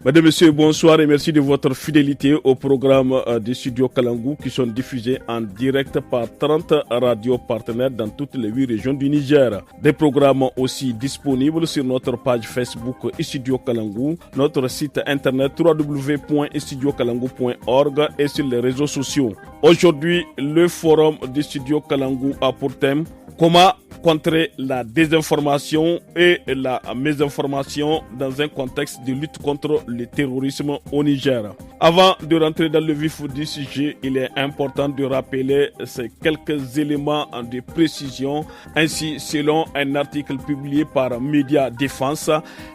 Mesdames, Messieurs, bonsoir et merci de votre fidélité au programme du studio Kalangou qui sont diffusés en direct par 30 radios partenaires dans toutes les 8 régions du Niger. Des programmes aussi disponibles sur notre page Facebook Studio Kalangou, notre site internet www.studiokalangou.org et sur les réseaux sociaux. Aujourd'hui, le forum du studio Kalangou a pour thème comment contrer la désinformation et la mésinformation dans un contexte de lutte contre le terrorisme au Niger. Avant de rentrer dans le vif du sujet, il est important de rappeler ces quelques éléments de précision. Ainsi, selon un article publié par Média Défense,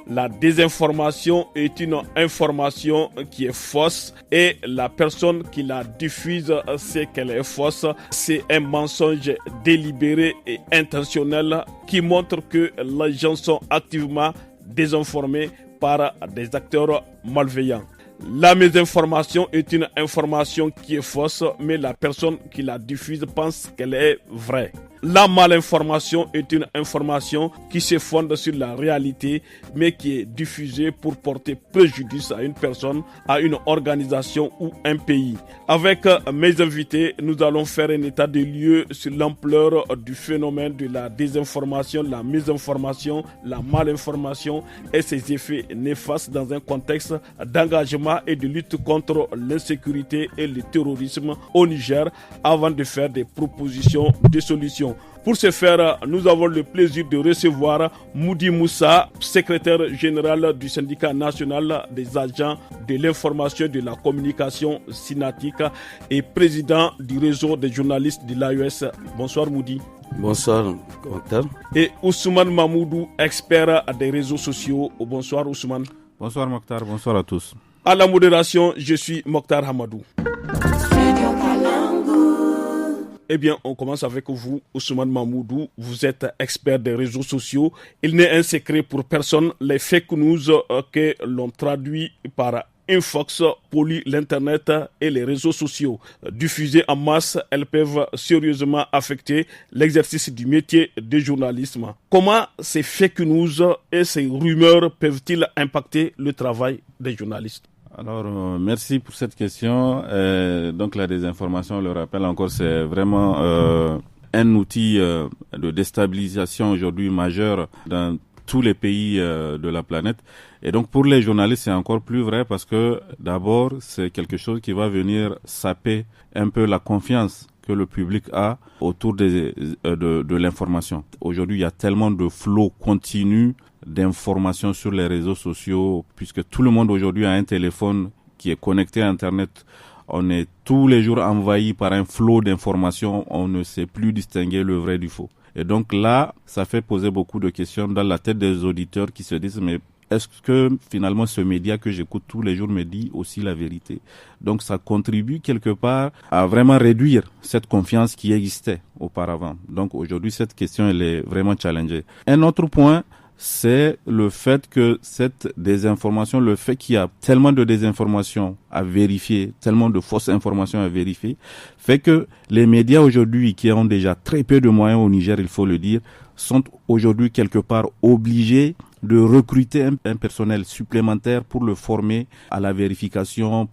la désinformation est une information qui est fausse et la personne qui la diffuse sait qu'elle est fausse. C'est un mensonge délibéré et intentionnel qui montre que les gens sont activement désinformés par des acteurs malveillants. La mésinformation est une information qui est fausse, mais la personne qui la diffuse pense qu'elle est vraie. La malinformation est une information qui se fonde sur la réalité, mais qui est diffusée pour porter préjudice à une personne, à une organisation ou un pays. Avec mes invités, nous allons faire un état des lieux sur l'ampleur du phénomène de la désinformation, la mésinformation, la malinformation et ses effets néfastes dans un contexte d'engagement et de lutte contre l'insécurité et le terrorisme au Niger, avant de faire des propositions de solutions. Pour ce faire, nous avons le plaisir de recevoir Moudi Moussa, secrétaire général du syndicat national des agents de l'information et de la communication SYNATIC et président du réseau des journalistes de l'AES. Bonsoir Moudi. Bonsoir Mokhtar. Et Ousmane Mamoudou, expert des réseaux sociaux. Bonsoir Ousmane. Bonsoir Mokhtar, bonsoir à tous. À la modération, je suis Mokhtar Hamadou. Eh bien, on commence avec vous, Ousmane Mamoudou. Vous êtes expert des réseaux sociaux. Il n'est un secret pour personne. Les fake news que l'on traduit par Infox polluent l'Internet et les réseaux sociaux. Diffusées en masse, elles peuvent sérieusement affecter l'exercice du métier de journalisme. Comment ces fake news et ces rumeurs peuvent-ils impacter le travail des journalistes ? Alors, merci pour cette question. Donc, la désinformation, on le rappelle encore, c'est vraiment un outil de déstabilisation aujourd'hui majeur dans tous les pays de la planète. Et donc, pour les journalistes, c'est encore plus vrai parce que, d'abord, c'est quelque chose qui va venir saper un peu la confiance que le public a autour de l'information. Aujourd'hui, il y a tellement de flots continus d'informations sur les réseaux sociaux, puisque tout le monde aujourd'hui a un téléphone qui est connecté à Internet. On est tous les jours envahi par un flot d'informations. On ne sait plus distinguer le vrai du faux. Et donc là, ça fait poser beaucoup de questions dans la tête des auditeurs qui se disent, mais est-ce que finalement ce média que j'écoute tous les jours me dit aussi la vérité? Donc ça contribue quelque part à vraiment réduire cette confiance qui existait auparavant. Donc aujourd'hui, cette question, elle est vraiment challengée. Un autre point, c'est le fait que cette désinformation, le fait qu'il y a tellement de désinformation à vérifier, tellement de fausses informations à vérifier, fait que les médias aujourd'hui, qui ont déjà très peu de moyens au Niger, il faut le dire, sont aujourd'hui quelque part obligés de recruter un personnel supplémentaire pour le former à la vérification,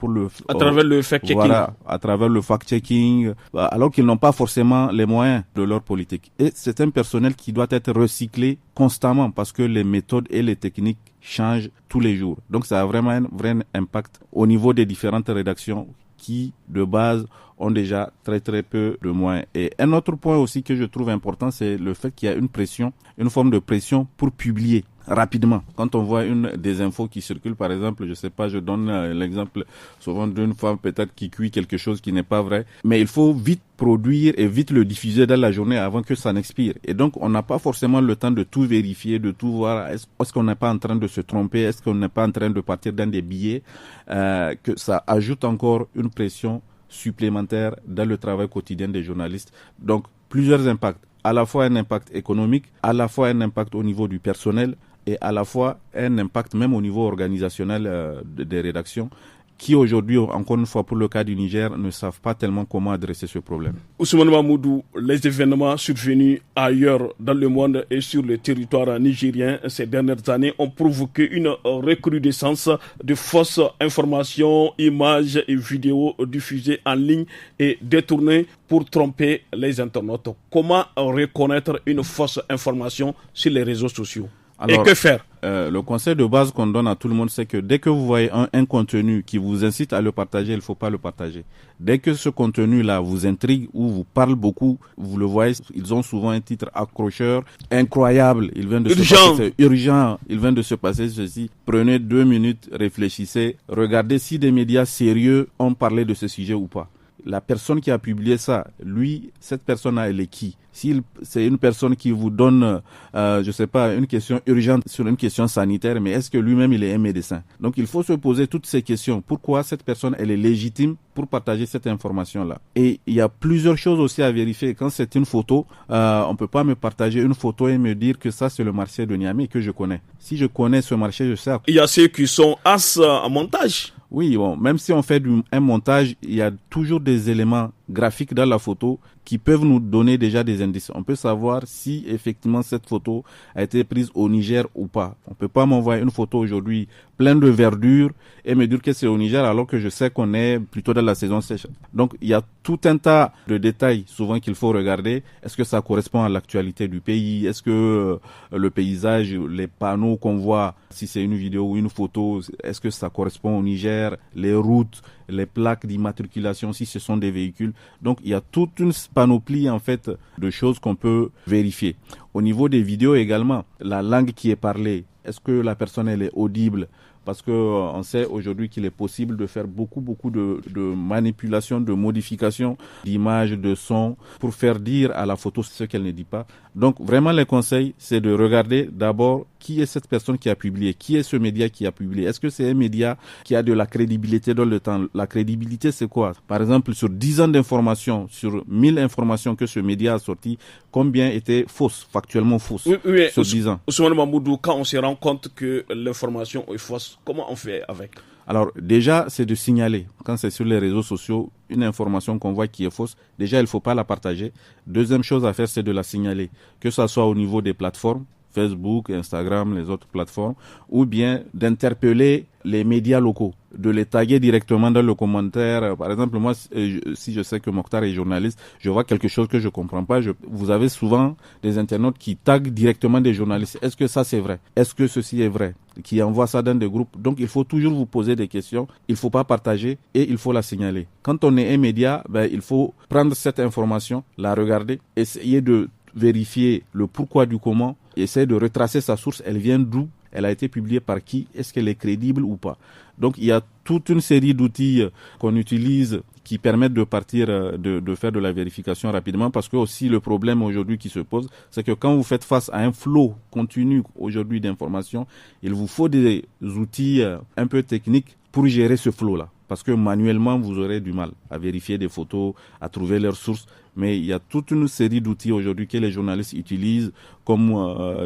à travers le fact-checking. Voilà, à travers le fact-checking, alors qu'ils n'ont pas forcément les moyens de leur politique. Et c'est un personnel qui doit être recyclé constamment parce que les méthodes et les techniques changent tous les jours. Donc ça a vraiment un vrai impact au niveau des différentes rédactions qui, de base, ont déjà très très peu de moyens. Et un autre point aussi que je trouve important, c'est le fait qu'il y a une forme de pression pour publier rapidement. Quand on voit des infos qui circulent, par exemple, je sais pas, je donne l'exemple souvent d'une femme peut-être qui cuit quelque chose qui n'est pas vrai, mais il faut vite produire et vite le diffuser dans la journée avant que ça n'expire. Et donc, on n'a pas forcément le temps de tout vérifier, de tout voir. Est-ce qu'on n'est pas en train de se tromper? Est-ce qu'on n'est pas en train de partir dans des billets? Que ça ajoute encore une pression supplémentaire dans le travail quotidien des journalistes. Donc, plusieurs impacts. À la fois un impact économique, à la fois un impact au niveau du personnel et à la fois un impact même au niveau organisationnel des rédactions qui aujourd'hui, encore une fois pour le cas du Niger, ne savent pas tellement comment adresser ce problème. Ousmane Mahmoudou, les événements survenus ailleurs dans le monde et sur le territoire nigérien ces dernières années ont provoqué une recrudescence de fausses informations, images et vidéos diffusées en ligne et détournées pour tromper les internautes. Comment reconnaître une fausse information sur les réseaux sociaux? Alors, et que faire? Le conseil de base qu'on donne à tout le monde, c'est que dès que vous voyez un contenu qui vous incite à le partager, il ne faut pas le partager. Dès que ce contenu-là vous intrigue ou vous parle beaucoup, vous le voyez, ils ont souvent un titre accrocheur, incroyable, il vient de se passer, urgent, il vient de se passer ceci. Prenez 2 minutes, réfléchissez, regardez si des médias sérieux ont parlé de ce sujet ou pas. La personne qui a publié ça, lui, cette personne-là, elle est qui? Si c'est une personne qui vous donne, je sais pas, une question urgente sur une question sanitaire, mais est-ce que lui-même il est un médecin? Donc il faut se poser toutes ces questions. Pourquoi cette personne elle est légitime pour partager cette information-là? Et il y a plusieurs choses aussi à vérifier. Quand c'est une photo, on peut pas me partager une photo et me dire que ça c'est le marché de Niamey que je connais. Si je connais ce marché, je sais. Il y a ceux qui sont as en montage. Oui, bon, même si on fait un montage, il y a toujours des éléments graphiques dans la photo qui peuvent nous donner déjà des indices. On peut savoir si effectivement cette photo a été prise au Niger ou pas. On peut pas m'envoyer une photo aujourd'hui pleine de verdure et me dire que c'est au Niger alors que je sais qu'on est plutôt dans la saison sèche. Donc il y a tout un tas de détails souvent qu'il faut regarder. Est-ce que ça correspond à l'actualité du pays? Est-ce que le paysage, les panneaux qu'on voit, si c'est une vidéo ou une photo, est-ce que ça correspond au Niger? Les routes, les plaques d'immatriculation, si ce sont des véhicules. Donc il y a toute une panoplie en fait de choses qu'on peut vérifier. Au niveau des vidéos également, la langue qui est parlée, est-ce que la personne elle est audible? Parce que on sait aujourd'hui qu'il est possible de faire beaucoup de manipulations, de modifications d'images, de sons pour faire dire à la photo ce qu'elle ne dit pas. Donc vraiment les conseils, c'est de regarder d'abord qui est cette personne qui a publié, qui est ce média qui a publié. Est-ce que c'est un média qui a de la crédibilité dans le temps? La crédibilité c'est quoi? Par exemple, sur 10 ans d'informations, sur 1000 informations que ce média a sorties, combien étaient fausses, factuellement fausses sur 10 ans? Ousmane Mahmoudou, quand on se rend compte que l'information est fausse, comment on fait avec? Alors déjà, c'est de signaler. Quand c'est sur les réseaux sociaux, une information qu'on voit qui est fausse, déjà, il ne faut pas la partager. Deuxième chose à faire, c'est de la signaler. Que ça soit au niveau des plateformes, Facebook, Instagram, les autres plateformes, ou bien d'interpeller les médias locaux, de les taguer directement dans le commentaire. Par exemple, moi, si je sais que Mokhtar est journaliste, je vois quelque chose que je comprends pas. Vous avez souvent des internautes qui taguent directement des journalistes. Est-ce que ça c'est vrai? Est-ce que ceci est vrai? Qui envoient ça dans des groupes. Donc, il faut toujours vous poser des questions. Il faut pas partager et il faut la signaler. Quand on est un média, il faut prendre cette information, la regarder, essayer de vérifier le pourquoi du comment, essayer de retracer sa source, elle vient d'où, elle a été publiée par qui, est-ce qu'elle est crédible ou pas. Donc il y a toute une série d'outils qu'on utilise qui permettent de partir, de faire de la vérification rapidement, parce que aussi le problème aujourd'hui qui se pose, c'est que quand vous faites face à un flot continu aujourd'hui d'informations, il vous faut des outils un peu techniques pour gérer ce flot-là. Parce que manuellement, vous aurez du mal à vérifier des photos, à trouver leurs sources. Mais il y a toute une série d'outils aujourd'hui que les journalistes utilisent, comme,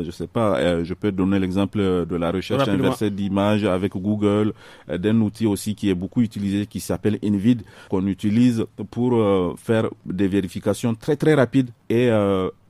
je sais pas, je peux donner l'exemple de la recherche inversée d'images avec Google, d'un outil aussi qui est beaucoup utilisé, qui s'appelle InVid, qu'on utilise pour faire des vérifications très très rapides et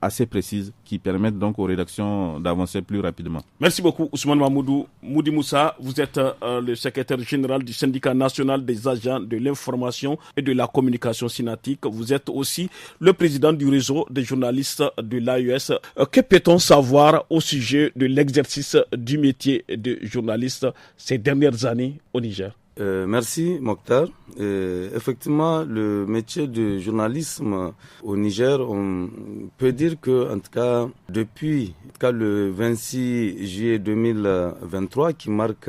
assez précises, qui permettent donc aux rédactions d'avancer plus rapidement. Merci beaucoup Ousmane Mahmoudou. Moudi Moussa, vous êtes le secrétaire général du syndicat national des agents de l'information et de la communication synatique. Vous êtes aussi le président du réseau des journalistes de l'AES. Que peut-on savoir au sujet de l'exercice du métier de journaliste ces dernières années au Niger? Merci Mokhtar. Effectivement, le métier de journalisme au Niger, on peut dire que, en tout cas, depuis le 26 juillet 2023, qui marque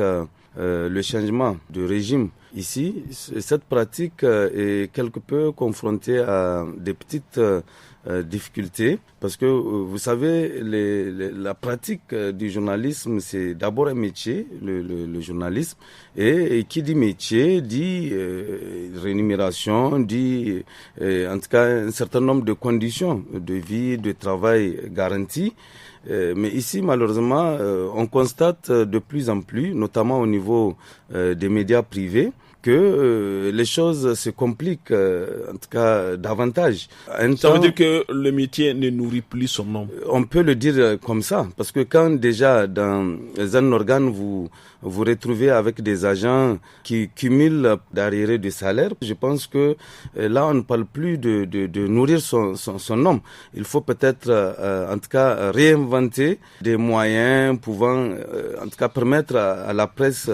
le changement de régime ici, cette pratique est quelque peu confrontée à des petites difficultés, parce que vous savez, la pratique du journalisme, c'est d'abord un métier, le journalisme, et qui dit métier dit rémunération, dit en tout cas un certain nombre de conditions de vie, de travail garanties. Mais ici, malheureusement, on constate de plus en plus, notamment au niveau des médias privés, que les choses se compliquent, en tout cas davantage. Ça veut dire que le métier ne nourrit plus son homme. On peut le dire comme ça, parce que quand déjà dans un organe vous retrouvez avec des agents qui cumulent d'arriérés de salaire, je pense que là on ne parle plus de nourrir son homme. Il faut peut-être en tout cas réinventer des moyens pouvant en tout cas permettre à la presse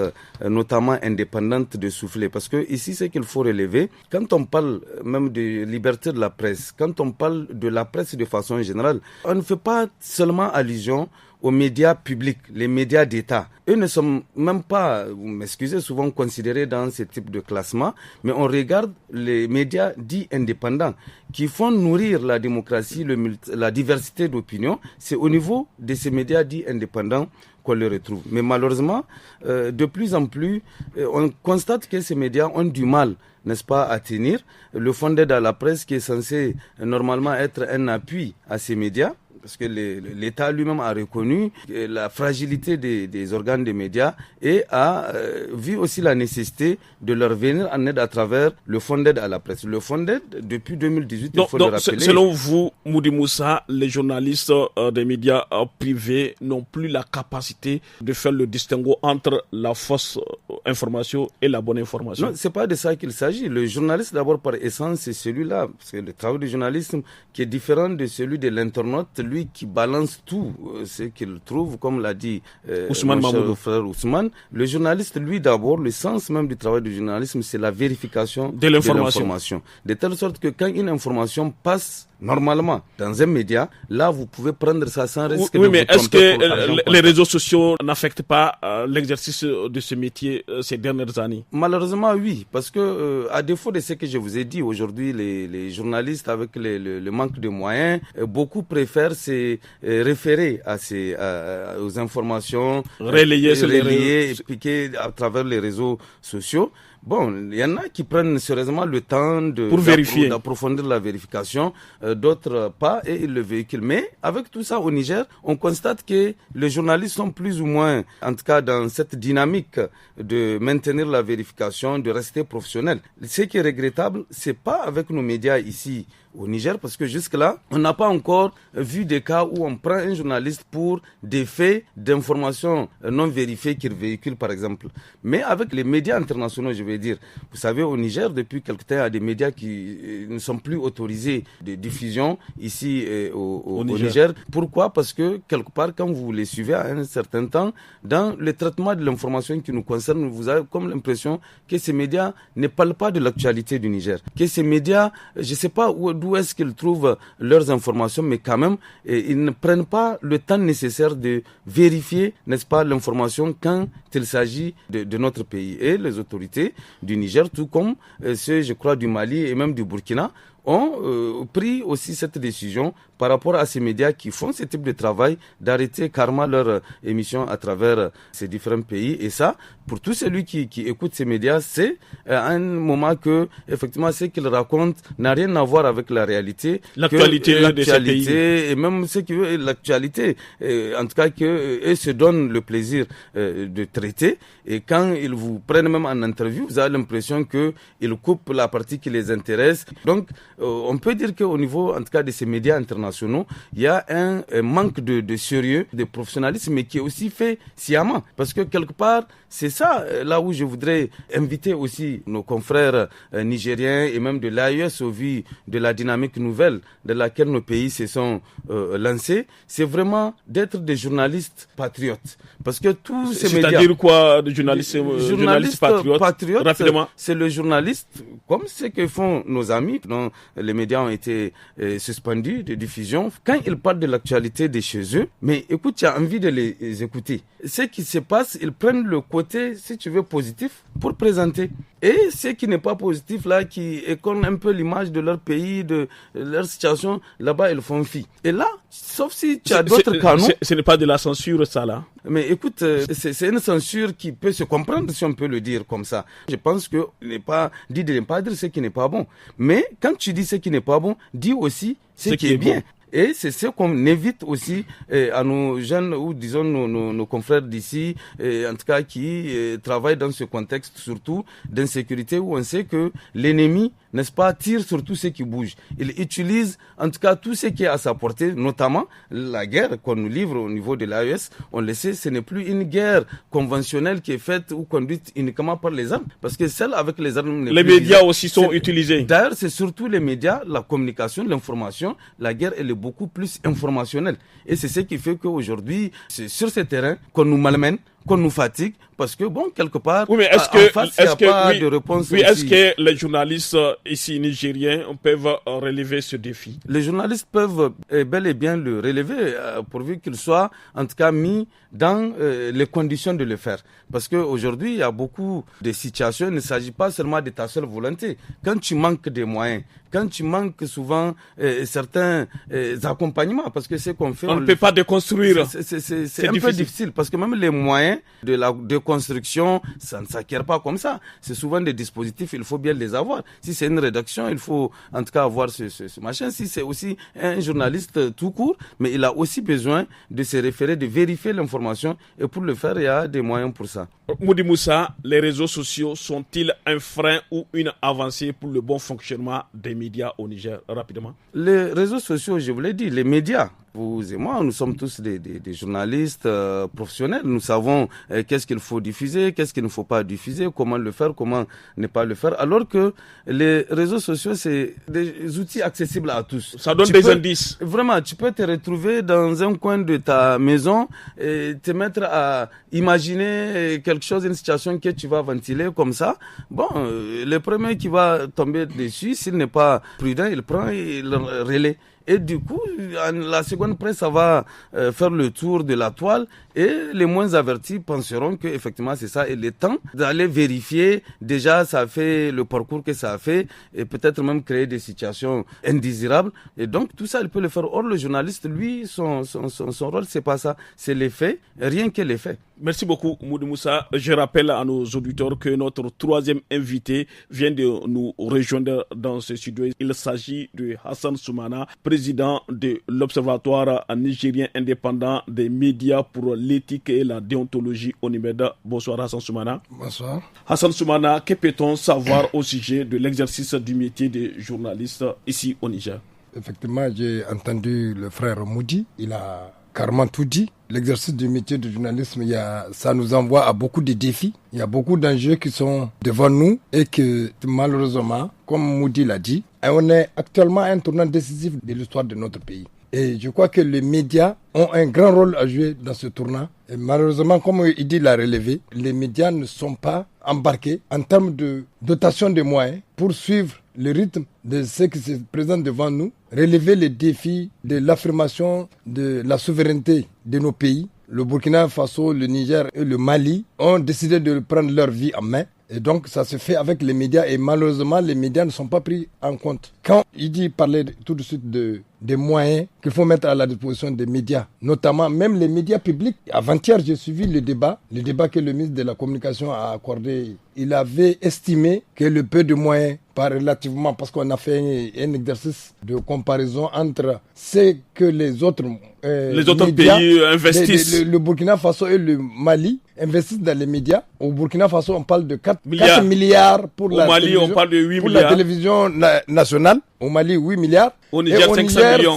notamment indépendante de souffler. Parce que ici c'est qu'il faut relever, quand on parle même de liberté de la presse, quand on parle de la presse de façon générale, on ne fait pas seulement allusion aux médias publics, les médias d'État. Eux ne sont même pas, vous m'excusez, souvent considérés dans ce type de classement, mais on regarde les médias dits indépendants qui font nourrir la démocratie, la diversité d'opinions. C'est au niveau de ces médias dits indépendants qu'on le retrouve. Mais malheureusement, de plus en plus, on constate que ces médias ont du mal, n'est-ce pas, à tenir. Le fonds d'aide à la presse qui est censé normalement être un appui à ces médias, parce que l'État lui-même a reconnu la fragilité des organes des médias et a vu aussi la nécessité de leur venir en aide à travers le fonds d'aide à la presse. Le fonds d'aide, depuis 2018, il faut le rappeler. Selon vous, Moudi Moussa, les journalistes des médias privés n'ont plus la capacité de faire le distinguo entre la fausse information et la bonne information? Non, c'est pas de ça qu'il s'agit. Le journaliste, d'abord, par essence, c'est celui-là. Parce que le travail du journalisme qui est différent de celui de l'internaute, lui qui balance tout ce qu'il trouve, comme l'a dit Ousmane mon frère Ousmane. Le journaliste, lui d'abord, le sens même du travail du journalisme, c'est la vérification de l'information. De telle sorte que quand une information passe normalement dans un média, là vous pouvez prendre ça sans risque de vous tromper. Oui, mais est-ce que les réseaux sociaux n'affectent pas l'exercice de ce métier ces dernières années? Malheureusement oui, parce que à défaut de ce que je vous ai dit aujourd'hui, les journalistes avec le manque de moyens, beaucoup préfèrent se référer aux informations relayées et piquées à travers les réseaux sociaux. Bon, il y en a qui prennent sérieusement le temps d'approfondir la vérification, d'autres pas, et ils le véhiculent. Mais avec tout ça au Niger, on constate que les journalistes sont plus ou moins, en tout cas dans cette dynamique de maintenir la vérification, de rester professionnels. Ce qui est regrettable, c'est pas avec nos médias ici au Niger, parce que jusque-là, on n'a pas encore vu des cas où on prend un journaliste pour des faits d'informations non vérifiées qu'il véhicule, par exemple. Mais avec les médias internationaux, je vais dire, vous savez, au Niger, depuis quelque temps, il y a des médias qui ne sont plus autorisés de diffusion ici au Niger. Pourquoi? Parce que, quelque part, quand vous les suivez à un certain temps, dans le traitement de l'information qui nous concerne, vous avez comme l'impression que ces médias ne parlent pas de l'actualité du Niger. Que ces médias, je ne sais pas d'où est-ce qu'ils trouvent leurs informations, mais quand même, ils ne prennent pas le temps nécessaire de vérifier, n'est-ce pas, l'information quand il s'agit de notre pays. Et les autorités du Niger, tout comme ceux, je crois, du Mali et même du Burkina, ont pris aussi cette décision par rapport à ces médias qui font ce type de travail, d'arrêter carrément leur émission à travers ces différents pays. Et ça, pour tout celui qui écoute ces médias, c'est un moment que, effectivement, ce qu'ils racontent n'a rien à voir avec la réalité. L'actualité de ces pays. Et même ce qui veut l'actualité. En tout cas, qu'eux se donnent le plaisir de traiter. Et quand ils vous prennent même en interview, vous avez l'impression qu'ils coupent la partie qui les intéresse. Donc, on peut dire qu'au niveau, en tout cas, de ces médias internationaux, il y a un manque de sérieux, de professionnalisme, mais qui est aussi fait sciemment. Parce que quelque part, c'est ça là où je voudrais inviter aussi nos confrères nigériens et même de l'AES au vu de la dynamique nouvelle de laquelle nos pays se sont lancés. C'est vraiment d'être des journalistes patriotes. Parce que tous ces médias... C'est-à-dire quoi, de journalistes patriotes? Rapidement. C'est le journaliste, comme ce que font nos amis, dont les médias ont été suspendus de diffusion, quand ils parlent de l'actualité de chez eux, mais écoute, tu as envie de les écouter. Ce qui se passe, ils prennent le côté, si tu veux, positif pour présenter. Et ce qui n'est pas positif, là, qui écorne un peu l'image de leur pays, de leur situation, là-bas, ils font fi. Et là, sauf si tu as d'autres canaux... Ce n'est pas de la censure, ça, là. Mais écoute, c'est une censure qui peut se comprendre, si on peut le dire comme ça. Je pense que n'est pas dit de ne pas dire ce qui n'est pas bon. Mais quand tu dis ce qui n'est pas bon, dis aussi ce qui est bien. Et c'est ce qu'on évite aussi à nos jeunes ou disons nos confrères d'ici, en tout cas qui travaillent dans ce contexte surtout d'insécurité où on sait que l'ennemi, n'est-ce pas, tire sur tout ce qui bouge. Il utilise en tout cas tout ce qui est à sa portée, notamment la guerre qu'on nous livre au niveau de l'AES. On le sait, ce n'est plus une guerre conventionnelle qui est faite ou conduite uniquement par les armes, parce que celle avec les armes... Les médias aussi sont utilisés. D'ailleurs, c'est surtout les médias, la communication, l'information. La guerre, elle est beaucoup plus informationnelle. Et c'est ce qui fait qu'aujourd'hui, c'est sur ce terrain qu'on nous malmène, qu'on nous fatigue, parce que bon, quelque part, oui, mais en face, il n'y a pas de réponse. Oui, est-ce que les journalistes ici nigériens peuvent relever ce défi? Les journalistes peuvent bel et bien le relever, pourvu qu'ils soient en tout cas mis dans les conditions de le faire. Parce qu'aujourd'hui, il y a beaucoup de situations, il ne s'agit pas seulement de ta seule volonté. Quand tu manques des moyens, quand tu manques souvent certains accompagnements, parce que c'est qu'on fait... On ne peut pas déconstruire. C'est un peu difficile, parce que même les moyens de la déconstruction, ça ne s'acquiert pas comme ça. C'est souvent des dispositifs, il faut bien les avoir. Si c'est une rédaction, il faut en tout cas avoir ce machin. Si c'est aussi un journaliste tout court, mais il a aussi besoin de se référer, de vérifier l'information, et pour le faire, il y a des moyens pour ça. Moudi Moussa, les réseaux sociaux sont-ils un frein ou une avancée pour le bon fonctionnement des médias au Niger, rapidement? Les réseaux sociaux, je vous l'ai dit, les médias, vous et moi, nous sommes tous des journalistes professionnels. Nous savons qu'est-ce qu'il faut diffuser, qu'est-ce qu'il ne faut pas diffuser, comment le faire, comment ne pas le faire. Alors que les réseaux sociaux, c'est des outils accessibles à tous. Ça donne des indices. Vraiment, tu peux te retrouver dans un coin de ta maison et te mettre à imaginer quelque chose, une situation que tu vas ventiler comme ça. Bon, le premier qui va tomber dessus, s'il n'est pas prudent, il prend et il relaie. Et du coup, la seconde presse, ça va faire le tour de la toile et les moins avertis penseront que effectivement c'est ça. Et le temps d'aller vérifier, déjà ça fait le parcours que ça a fait et peut-être même créer des situations indésirables. Et donc tout ça, il peut le faire. Or, le journaliste, lui, son rôle, c'est pas ça. C'est les faits, rien que les faits. Merci beaucoup, Moudi Moussa. Je rappelle à nos auditeurs que notre troisième invité vient de nous rejoindre dans ce studio. Il s'agit de Hassan Soumana, président de l'Observatoire nigérien indépendant des médias pour l'éthique et la déontologie au NIMED. Bonsoir Hassan Soumana. Bonsoir. Hassan Soumana, que peut-on savoir au sujet de l'exercice du métier de journaliste ici au Niger? Effectivement, j'ai entendu le frère Moudi. Il a carrément tout dit. L'exercice du métier de journalisme, ça nous envoie à beaucoup de défis. Il y a beaucoup d'enjeux qui sont devant nous et que malheureusement, comme Moudi l'a dit, on est actuellement à un tournant décisif de l'histoire de notre pays. Et je crois que les médias ont un grand rôle à jouer dans ce tournant. Et malheureusement, comme il l'a relevé, les médias ne sont pas embarqués en termes de dotation de moyens pour suivre le rythme de ce qui se présente devant nous, relever les défis de l'affirmation de la souveraineté de nos pays. Le Burkina Faso, le Niger et le Mali ont décidé de prendre leur vie en main. Et donc, ça se fait avec les médias et malheureusement, les médias ne sont pas pris en compte. Quand il parlait tout de suite des moyens qu'il faut mettre à la disposition des médias, notamment même les médias publics. Avant-hier, j'ai suivi le débat que le ministre de la Communication a accordé. Il avait estimé que le peu de moyens, pas relativement, parce qu'on a fait un exercice de comparaison entre ce que les autres médias, pays investissent. Le Burkina Faso et le Mali investissent dans les médias. Au Burkina Faso, on parle de 4 milliards pour la Mali, télévision. On parle de 8 pour milliards. La télévision nationale. Au Mali, 8 milliards. Au Niger,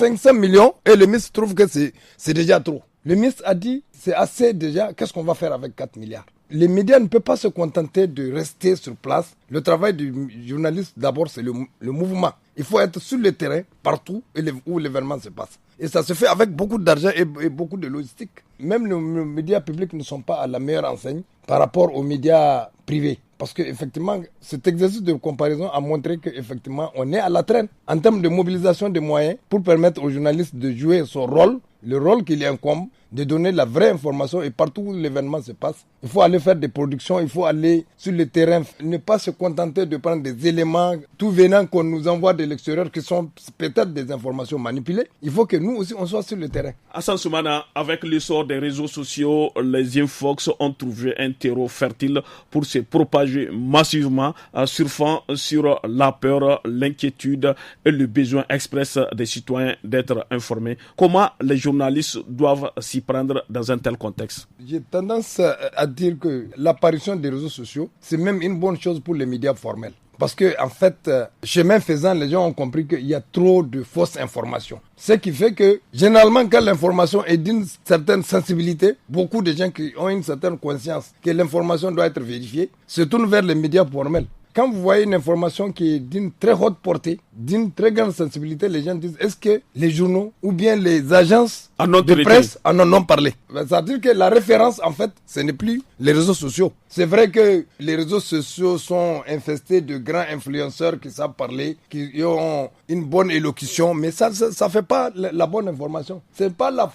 500 millions. Et le ministre trouve que c'est déjà trop. Le ministre a dit, c'est assez déjà, qu'est-ce qu'on va faire avec 4 milliards? Les médias ne peuvent pas se contenter de rester sur place. Le travail du journaliste, d'abord, c'est le mouvement. Il faut être sur le terrain, partout où l'événement se passe. Et ça se fait avec beaucoup d'argent et beaucoup de logistique. Même les médias publics ne sont pas à la meilleure enseigne par rapport aux médias privés. Parce qu'effectivement, cet exercice de comparaison a montré qu'effectivement, on est à la traîne en termes de mobilisation de moyens pour permettre aux journalistes de jouer son rôle, le rôle qu'il incombe, de donner la vraie information et partout où l'événement se passe, il faut aller faire des productions, il faut aller sur le terrain, ne pas se contenter de prendre des éléments tout venant qu'on nous envoie de l'extérieur qui sont peut-être des informations manipulées. Il faut que nous aussi on soit sur le terrain. Hassan Soumana, avec l'essor des réseaux sociaux, les infox ont trouvé un terreau fertile pour se propager massivement, surfant sur la peur, l'inquiétude et le besoin express des citoyens d'être informés. Comment les journalistes doivent s'y prendre dans un tel contexte? J'ai tendance à dire que l'apparition des réseaux sociaux, c'est même une bonne chose pour les médias formels. Parce que, en fait, chemin faisant, les gens ont compris qu'il y a trop de fausses informations. Ce qui fait que, généralement, quand l'information est d'une certaine sensibilité, beaucoup de gens qui ont une certaine conscience que l'information doit être vérifiée, se tournent vers les médias formels. Quand vous voyez une information qui est d'une très haute portée, d'une très grande sensibilité, les gens disent, est-ce que les journaux ou bien les agences de presse en ont parlé? C'est-à-dire que la référence, en fait, ce n'est plus les réseaux sociaux. C'est vrai que les réseaux sociaux sont infestés de grands influenceurs qui savent parler, qui ont une bonne élocution, mais ça fait pas la bonne information. C'est pas dans la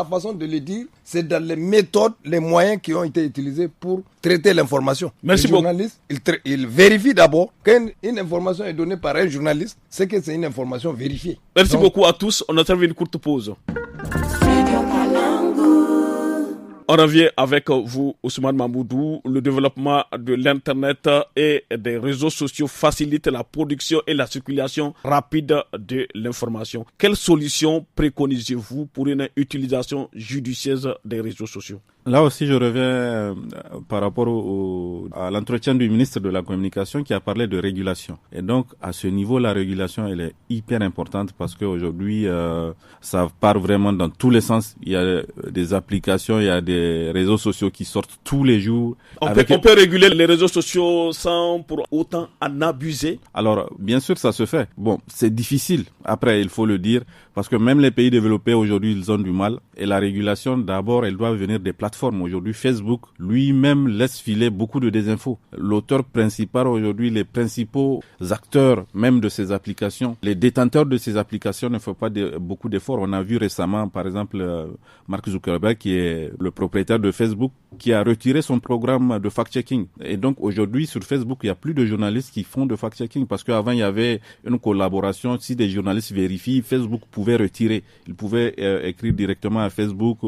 façon de le dire, c'est dans les méthodes, les moyens qui ont été utilisés pour traiter l'information. Merci beaucoup. Les journalistes, ils vérifient d'abord qu'une information est donnée par un journaliste, c'est que c'est une information vérifiée. Merci beaucoup à tous. On a servi une courte pause. On revient avec vous, Ousmane Mamoudou. Le développement de l'Internet et des réseaux sociaux facilite la production et la circulation rapide de l'information. Quelles solutions préconisez-vous pour une utilisation judicieuse des réseaux sociaux? Là aussi, je reviens par rapport à l'entretien du ministre de la Communication qui a parlé de régulation. Et donc, à ce niveau, la régulation, elle est hyper importante parce qu'aujourd'hui, ça part vraiment dans tous les sens. Il y a des applications, il y a des réseaux sociaux qui sortent tous les jours. On peut réguler les réseaux sociaux sans pour autant en abuser? Alors, bien sûr, ça se fait. Bon, c'est difficile. Après, il faut le dire, parce que même les pays développés, aujourd'hui, ils ont du mal. Et la régulation, d'abord, elle doit venir des plateformes. Aujourd'hui, Facebook lui-même laisse filer beaucoup de désinfos. L'auteur principal aujourd'hui, les principaux acteurs même de ces applications, les détenteurs de ces applications ne font pas beaucoup d'efforts. On a vu récemment, par exemple, Mark Zuckerberg, qui est le propriétaire de Facebook, qui a retiré son programme de fact-checking. Et donc, aujourd'hui, sur Facebook, il n'y a plus de journalistes qui font de fact-checking parce qu'avant, il y avait une collaboration. Si des journalistes vérifient, Facebook pouvait retirer. Il pouvait écrire directement à Facebook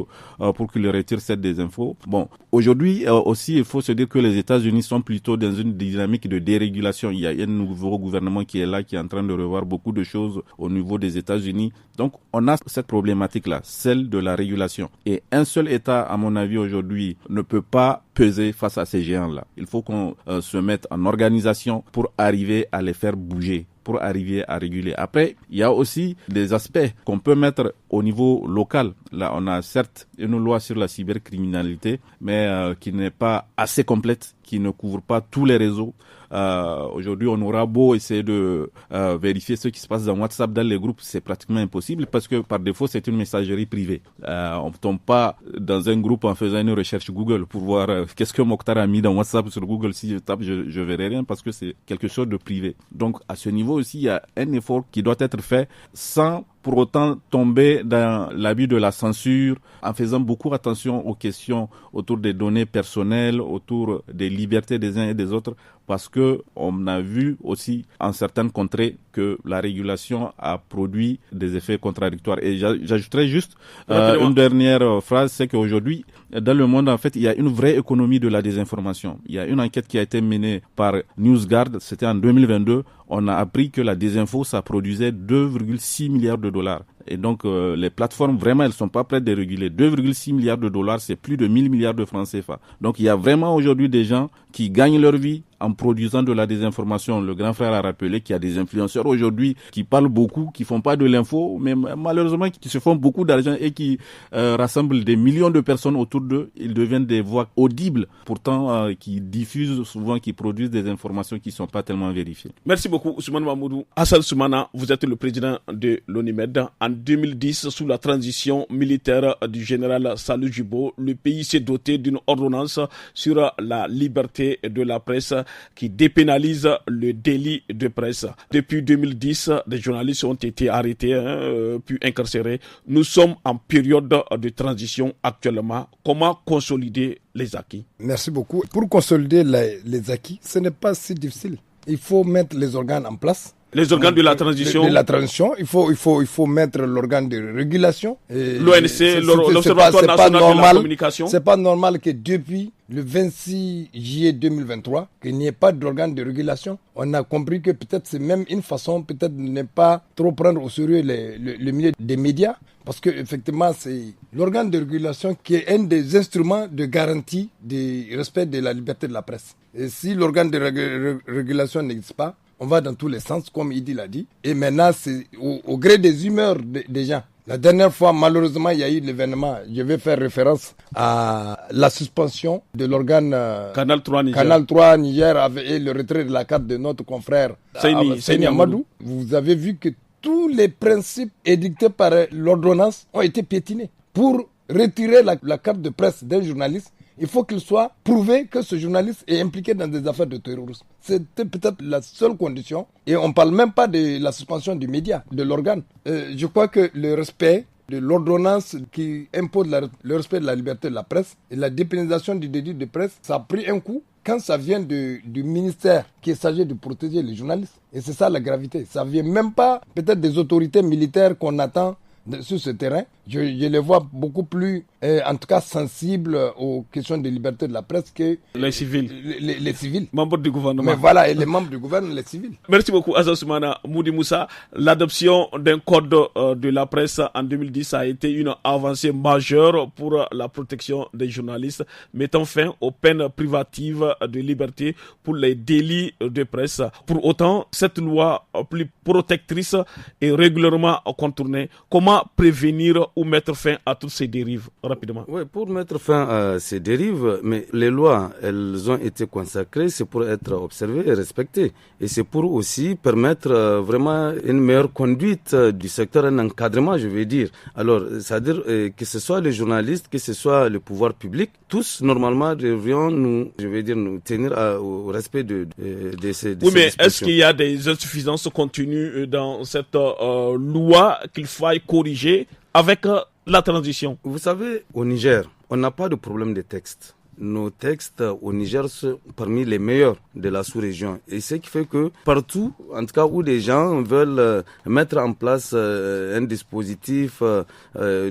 pour qu'il retire cette désinfo. Bon, aujourd'hui aussi, il faut se dire que les États-Unis sont plutôt dans une dynamique de dérégulation. Il y a un nouveau gouvernement qui est là, qui est en train de revoir beaucoup de choses au niveau des États-Unis. Donc, on a cette problématique-là, celle de la régulation. Et un seul État, à mon avis, aujourd'hui, ne peut pas peser face à ces géants-là. Il faut qu'on se mette en organisation pour arriver à les faire bouger, pour arriver à réguler. Après, il y a aussi des aspects qu'on peut mettre au niveau local. Là, on a certes une loi sur la cybercriminalité, mais qui n'est pas assez complète, qui ne couvre pas tous les réseaux. Aujourd'hui, on aura beau essayer de vérifier ce qui se passe dans WhatsApp, dans les groupes, c'est pratiquement impossible parce que par défaut, c'est une messagerie privée. On ne tombe pas dans un groupe en faisant une recherche Google pour voir qu'est-ce que Mokhtar a mis dans WhatsApp sur Google. Si je tape, je verrai rien parce que c'est quelque chose de privé. Donc, à ce niveau aussi, il y a un effort qui doit être fait sans pour autant tomber dans l'abus de la censure, en faisant beaucoup attention aux questions autour des données personnelles, autour des libertés des uns et des autres, parce que on a vu aussi en certaines contrées que la régulation a produit des effets contradictoires. Et j'ajouterais juste une dernière phrase, c'est qu'aujourd'hui, dans le monde, en fait, il y a une vraie économie de la désinformation. Il y a une enquête qui a été menée par NewsGuard, c'était en 2022. On a appris que la désinfo, ça produisait 2,6 milliards de dollars. Et donc, les plateformes, vraiment, elles sont pas prêtes de réguler. 2,6 milliards de dollars, c'est plus de 1000 milliards de francs CFA. Donc, il y a vraiment aujourd'hui des gens qui gagnent leur vie en produisant de la désinformation. Le grand frère a rappelé qu'il y a des influenceurs aujourd'hui qui parlent beaucoup, qui font pas de l'info, mais malheureusement qui se font beaucoup d'argent et qui rassemblent des millions de personnes autour d'eux. Ils deviennent des voix audibles, pourtant qui diffusent souvent, qui produisent des informations qui sont pas tellement vérifiées. Merci beaucoup Ousmane Mamoudou. Hassan Soumana, vous êtes le président de l'ONIMED. En 2010, sous la transition militaire du général Salou Djibo, le pays s'est doté d'une ordonnance sur la liberté de la presse qui dépénalise le délit de presse. Depuis 2010, des journalistes ont été arrêtés, puis incarcérés. Nous sommes en période de transition actuellement. Comment consolider les acquis? Merci beaucoup. Pour consolider les acquis, ce n'est pas si difficile. Il faut mettre les organes en place. Les organes de la transition. De la transition, il faut mettre l'organe de régulation. L'ONC, l'Observatoire national de la communication. C'est pas normal que depuis le 26 juillet 2023, qu'il n'y ait pas d'organe de régulation. On a compris que peut-être c'est même une façon, peut-être de ne pas trop prendre au sérieux le milieu des médias. Parce que effectivement, c'est l'organe de régulation qui est un des instruments de garantie du respect de la liberté de la presse. Et si l'organe de régulation n'existe pas, on va dans tous les sens, comme Idi l'a dit. Et maintenant, c'est au gré des humeurs des gens. La dernière fois, malheureusement, il y a eu l'événement. Je vais faire référence à la suspension de l'organe Canal 3 Niger. Canal 3 Niger et le retrait de la carte de notre confrère Seyni Amadou. Vous avez vu que tous les principes édictés par l'ordonnance ont été piétinés. Pour retirer la carte de presse d'un journaliste, il faut qu'il soit prouvé que ce journaliste est impliqué dans des affaires de terrorisme. C'était peut-être la seule condition. Et on ne parle même pas de la suspension du média, de l'organe. Je crois que le respect de l'ordonnance qui impose le respect de la liberté de la presse et la dépénalisation du délit de presse, ça a pris un coup quand ça vient du ministère qui est chargé de protéger les journalistes. Et c'est ça la gravité. Ça ne vient même pas peut-être des autorités militaires qu'on attend sur ce terrain. Je les vois beaucoup plus, en tout cas, sensibles aux questions de liberté de la presse que les civils. Les civils. Membres du gouvernement. Mais voilà, et les membres du gouvernement, les civils. Merci beaucoup, Hassan Soumana. Moudi Moussa, l'adoption d'un code de la presse en 2010 a été une avancée majeure pour la protection des journalistes, mettant fin aux peines privatives de liberté pour les délits de presse. Pour autant, cette loi plus protectrice est régulièrement contournée. Comment prévenir ou mettre fin à toutes ces dérives rapidement? Oui, pour mettre fin à ces dérives, mais les lois, elles ont été consacrées, c'est pour être observées et respectées. Et c'est pour aussi permettre vraiment une meilleure conduite du secteur, un encadrement, je vais dire. Alors, c'est-à-dire que ce soit les journalistes, que ce soit le pouvoir public, tous, normalement, devrions nous tenir au respect de ces Oui, mais est-ce qu'il y a des insuffisances continues dans cette loi qu'il faille corriger avec la transition? Vous savez, au Niger, on n'a pas de problème de texte. Nos textes au Niger sont parmi les meilleurs de la sous-région. Et ce qui fait que partout, en tout cas où des gens veulent mettre en place un dispositif,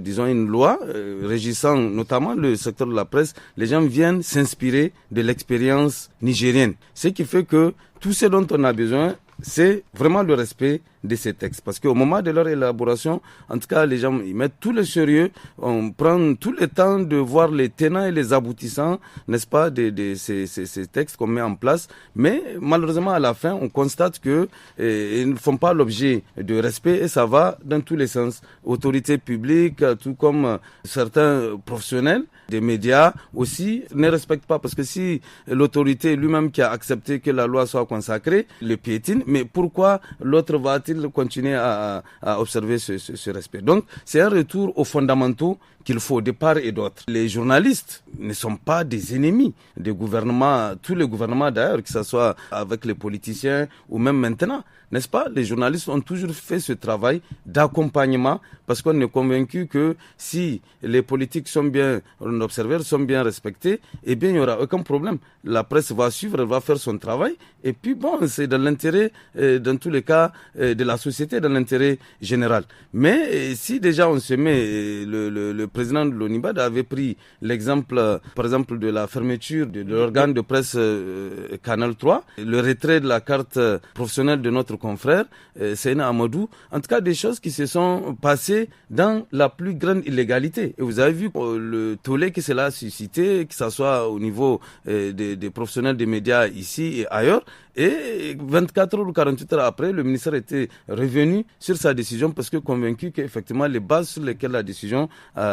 disons une loi, régissant notamment le secteur de la presse, les gens viennent s'inspirer de l'expérience nigérienne. Ce qui fait que tout ce dont on a besoin, c'est vraiment le respect de ces textes. Parce qu'au moment de leur élaboration, en tout cas, les gens ils mettent tout le sérieux, on prend tout le temps de voir les tenants et les aboutissants, n'est-ce pas, de ces textes qu'on met en place. Mais malheureusement, à la fin, on constate que ils ne font pas l'objet de respect et ça va dans tous les sens. Autorités publiques, tout comme certains professionnels des médias aussi ne respectent pas. Parce que si l'autorité lui-même qui a accepté que la loi soit consacrée le piétine, mais pourquoi l'autre va-t-il continuer à observer ce respect? Donc, c'est un retour aux fondamentaux qu'il faut de part et d'autre. Les journalistes ne sont pas des ennemis des gouvernements, tous les gouvernements d'ailleurs, que ce soit avec les politiciens ou même maintenant. N'est-ce pas? Les journalistes ont toujours fait ce travail d'accompagnement parce qu'on est convaincu que si les politiques sont bien observées, sont bien respectées, eh bien, il n'y aura aucun problème. La presse va suivre, elle va faire son travail. Et puis, bon, c'est dans l'intérêt, dans tous les cas, de la société, dans l'intérêt général. Mais si déjà on se met, le président de l'ONIBAD avait pris l'exemple, par exemple, de la fermeture de l'organe de presse Canal 3, le retrait de la carte professionnelle de notre confrère, Seyni Amadou, en tout cas des choses qui se sont passées dans la plus grande illégalité. Et vous avez vu le tollé que cela a suscité, que ce soit au niveau des professionnels des médias ici et ailleurs. Et 24 heures ou 48 heures après, le ministère était revenu sur sa décision parce que convaincu qu'effectivement les bases sur lesquelles la décision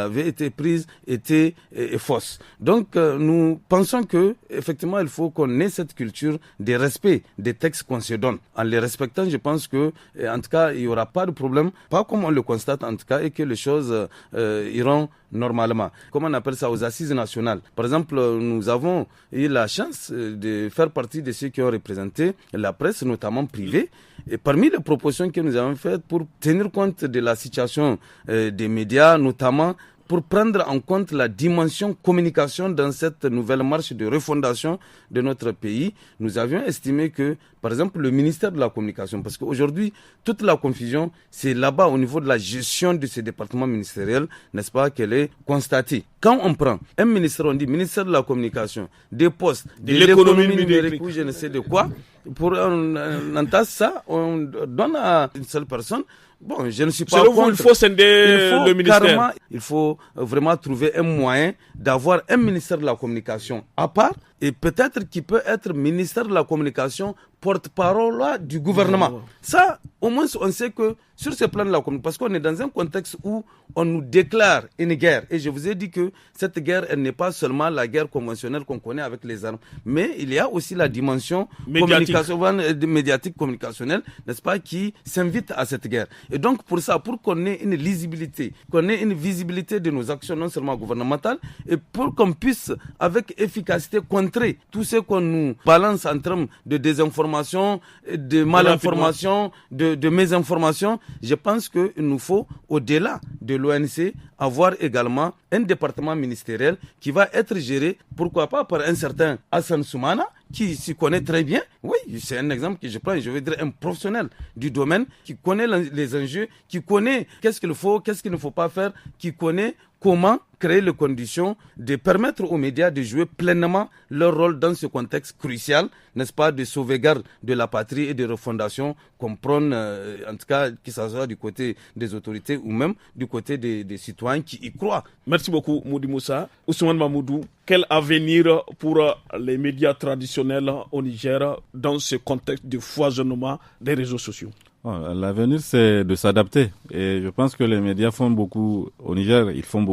avait été prise était fausse. Donc nous pensons que effectivement il faut qu'on ait cette culture de respect des textes qu'on se donne. En les respectant, je pense que en tout cas il y aura pas de problème, pas comme on le constate en tout cas, et que les choses iront normalement. Comment on appelle ça, aux assises nationales. Par exemple, nous avons eu la chance de faire partie de ceux qui ont représenté la presse, notamment privée. Et parmi les propositions que nous avons faites pour tenir compte de la situation des médias, notamment pour prendre en compte la dimension communication dans cette nouvelle marche de refondation de notre pays, nous avions estimé que, par exemple, le ministère de la Communication, parce qu'aujourd'hui, toute la confusion, c'est là-bas au niveau de la gestion de ces départements ministériels, n'est-ce pas, qu'elle est constatée. Quand on prend un ministère, on dit ministère de la Communication, des postes, de l'économie numérique ou je ne sais de quoi, pour on entasse ça, on donne à une seule personne. Bon, je ne suis pas contre. Il faut scinder le ministère. Il faut vraiment trouver un moyen d'avoir un ministère de la Communication à part et peut-être qui peut être ministère de la Communication porte-parole du gouvernement. Ça, au moins, on sait que sur ce plan de la communication, parce qu'on est dans un contexte où on nous déclare une guerre. Et je vous ai dit que cette guerre, elle n'est pas seulement la guerre conventionnelle qu'on connaît avec les armes, mais il y a aussi la dimension médiatique communicationnelle, n'est-ce pas, qui s'invite à cette guerre. Et donc, pour ça, pour qu'on ait une lisibilité, qu'on ait une visibilité de nos actions, non seulement gouvernementales, et pour qu'on puisse, avec efficacité, contrer tout ce qu'on nous balance en termes de désinformation, de malinformation, de mésinformation, je pense qu'il nous faut, au-delà de l'ONC, avoir également un département ministériel qui va être géré, pourquoi pas, par un certain Hassan Soumana, qui s'y connaît très bien. Oui, c'est un exemple que je prends, je veux dire un professionnel du domaine, qui connaît les enjeux, qui connaît qu'est-ce qu'il faut, qu'est-ce qu'il ne faut pas faire, qui connaît comment créer les conditions de permettre aux médias de jouer pleinement leur rôle dans ce contexte crucial, n'est-ce pas, de sauvegarde de la patrie et de refondation qu'on prône, en tout cas, que ce soit du côté des autorités ou même du côté des citoyens qui y croient. Merci beaucoup, Moudi Moussa. Ousmane Mamoudou, quel avenir pour les médias traditionnels au Niger dans ce contexte de foisonnement des réseaux sociaux? L'avenir, c'est de s'adapter. Et je pense que les médias font beaucoup, au Niger, ils font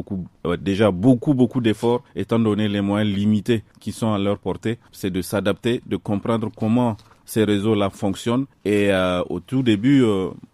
déjà beaucoup d'efforts, étant donné les moyens limités qui sont à leur portée. C'est de s'adapter, de comprendre comment ces réseaux-là fonctionnent. Et au tout début,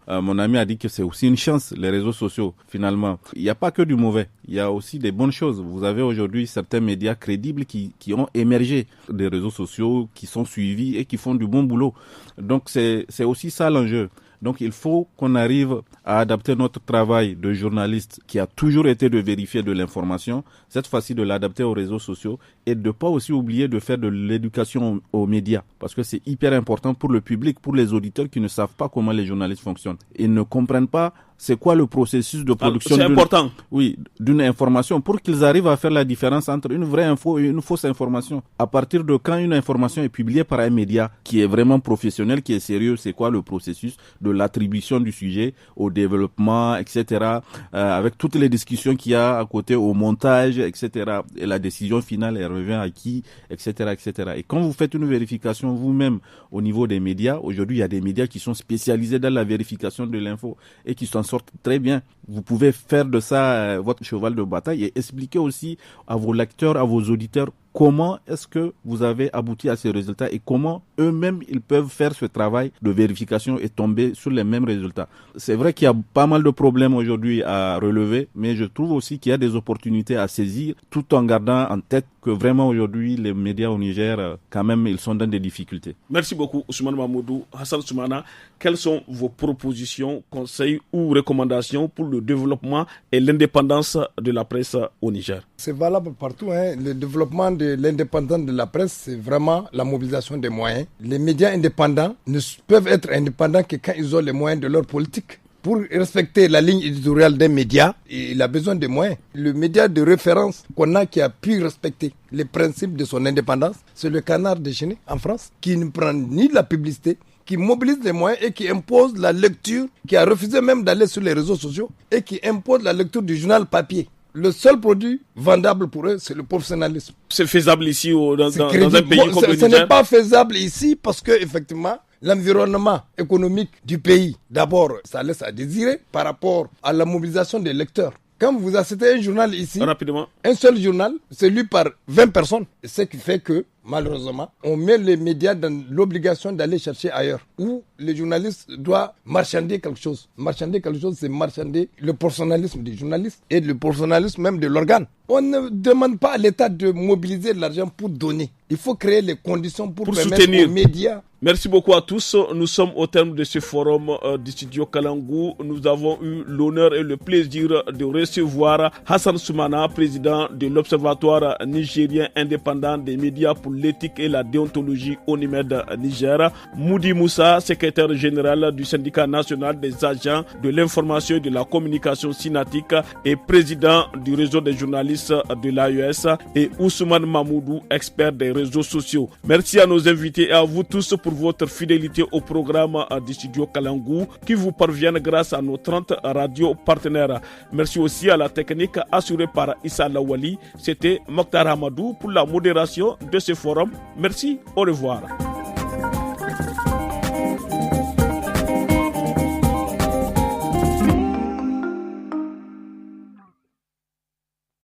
mon ami a dit que c'est aussi une chance, les réseaux sociaux, finalement. Il n'y a pas que du mauvais, il y a aussi des bonnes choses. Vous avez aujourd'hui certains médias crédibles qui ont émergé des réseaux sociaux, qui sont suivis et qui font du bon boulot. Donc c'est aussi ça l'enjeu. Donc il faut qu'on arrive à adapter notre travail de journaliste qui a toujours été de vérifier de l'information, cette fois-ci de l'adapter aux réseaux sociaux et de ne pas aussi oublier de faire de l'éducation aux médias parce que c'est hyper important pour le public, pour les auditeurs qui ne savent pas comment les journalistes fonctionnent. Ils ne comprennent pas c'est quoi le processus de production d'une information pour qu'ils arrivent à faire la différence entre une vraie info et une fausse information. À partir de quand une information est publiée par un média qui est vraiment professionnel, qui est sérieux, c'est quoi le processus de l'attribution du sujet, au développement, etc. Avec toutes les discussions qu'il y a à côté, au montage, etc. Et la décision finale, elle revient à qui, etc., etc. Et quand vous faites une vérification vous-même au niveau des médias, aujourd'hui il y a des médias qui sont spécialisés dans la vérification de l'info et qui s'en sortent très bien. Vous pouvez faire de ça votre cheval de bataille et expliquer aussi à vos lecteurs, à vos auditeurs comment est-ce que vous avez abouti à ces résultats et comment eux-mêmes ils peuvent faire ce travail de vérification et tomber sur les mêmes résultats. C'est vrai qu'il y a pas mal de problèmes aujourd'hui à relever, mais je trouve aussi qu'il y a des opportunités à saisir tout en gardant en tête que vraiment aujourd'hui les médias au Niger, quand même, ils sont dans des difficultés. Merci beaucoup Ousmane Mamoudou. Hassan Soumana, quelles sont vos propositions, conseils ou recommandations pour le développement et l'indépendance de la presse au Niger? C'est valable partout. Le développement de l'indépendance de la presse, c'est vraiment la mobilisation des moyens. Les médias indépendants ne peuvent être indépendants que quand ils ont les moyens de leur politique. Pour respecter la ligne éditoriale d'un média, il a besoin de moyens. Le média de référence qu'on a qui a pu respecter les principes de son indépendance, c'est le Canard déchaîné en France, qui ne prend ni la publicité, qui mobilise les moyens et qui impose la lecture, qui a refusé même d'aller sur les réseaux sociaux et qui impose la lecture du journal papier. Le seul produit vendable pour eux, c'est le professionnalisme. C'est faisable ici dans un pays comme le Niger? Ce n'est pas faisable ici parce que effectivement, l'environnement économique du pays, d'abord, ça laisse à désirer par rapport à la mobilisation des lecteurs. Quand vous achetez un journal ici, rapidement, un seul journal, c'est lu par 20 personnes. Ce qui fait que, malheureusement, on met les médias dans l'obligation d'aller chercher ailleurs, où le journaliste doit marchander quelque chose. Marchander quelque chose, c'est marchander le personnalisme du journaliste et le personnalisme même de l'organe. On ne demande pas à l'État de mobiliser de l'argent pour donner. Il faut créer les conditions pour permettre soutenir aux médias. Merci beaucoup à tous. Nous sommes au terme de ce forum du studio Kalangu. Nous avons eu l'honneur et le plaisir de recevoir Hassan Soumana, président de l'Observatoire nigérien indépendant des médias pour l'éthique et la déontologie ONIMED Niger, Moudi Moussa, secrétaire général du syndicat national des agents de l'information et de la communication SYNATIC et président du réseau des journalistes de l'AES, et Ousmane Mamoudou, expert des réseaux sociaux. Merci à nos invités et à vous tous pour votre fidélité au programme du studio Kalangu qui vous parvient grâce à nos 30 radios partenaires. Merci aussi à la technique assurée par Issa Lawali. C'était Mokhtar Hamadou pour la modération de ce forum. Merci, au revoir.